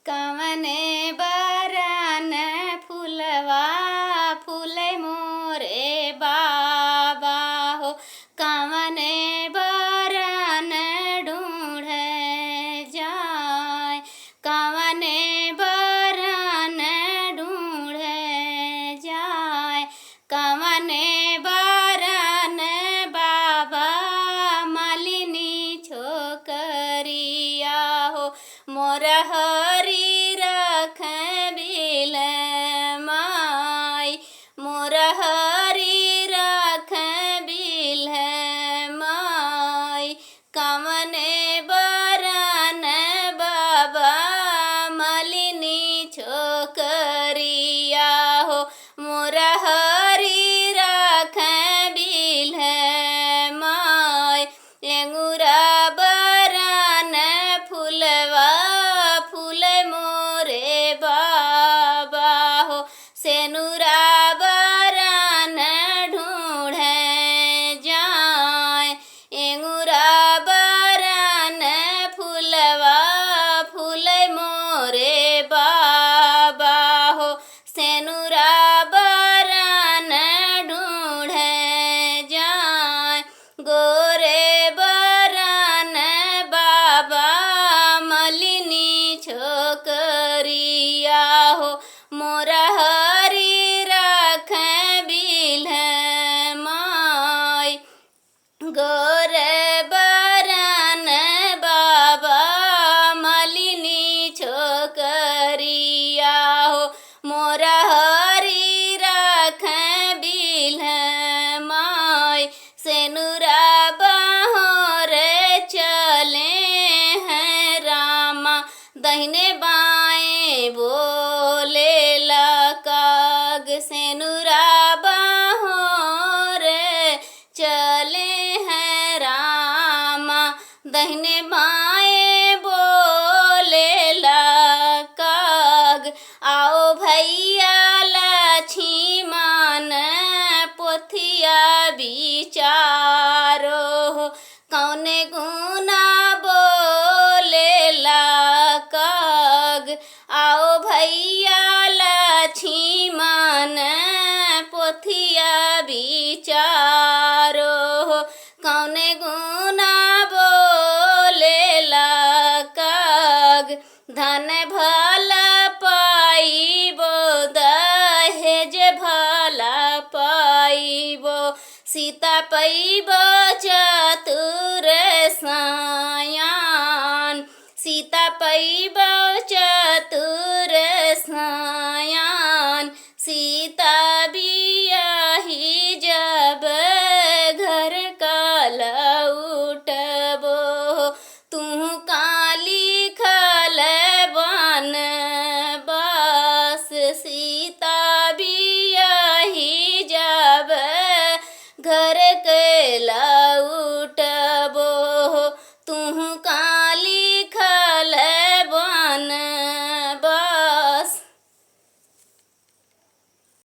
कवने बरन फुलवा फूले मोरे बाबा हो। कवने बरन ढूंढे जाए, कवने बरन ढूंढे जाए, कवने बरन बाबा मालिनी छोकरिया हो। मोर हरी रख बिल माई, मोर हरी रख बिल माई, कवने बरन बाबा मालिनी छोकरिया हो। मोर हरी रख बिल माई, एंगुरा बरन फुलवा फूले मोरे बाबा हो। सेनुरा बरन ढूंढे जाए, एंगुरा बरन फुलवा फूले मोरे बाबा हो। सेनुरा बरन ढूंढे जाए, गोरे बरन बाबा मालिनी छोकरिया हो। मोर हरी रख बिल माई, गोरे बरन बाबा मालिनी छोकरिया हो। मोर हरी रख बिल माई, सेनुरा बहोर चले हैं रामा, दहिने बाएं बोले काग। सेनुरा बहोर चले हैं रामा, दहिने बाएं बोले काग। आओ भैया लक्ष्मण पोथिया विचारो हो, कौने गुना बोले काग। आओ भैया लक्ष्मण पोथिया विचारो हो, कौने गुना बोले काग। धन भला पाइबो दहेज भला पाइबो, सीता पैबो चतुर सयान, सीता पैबो चतुर सयान।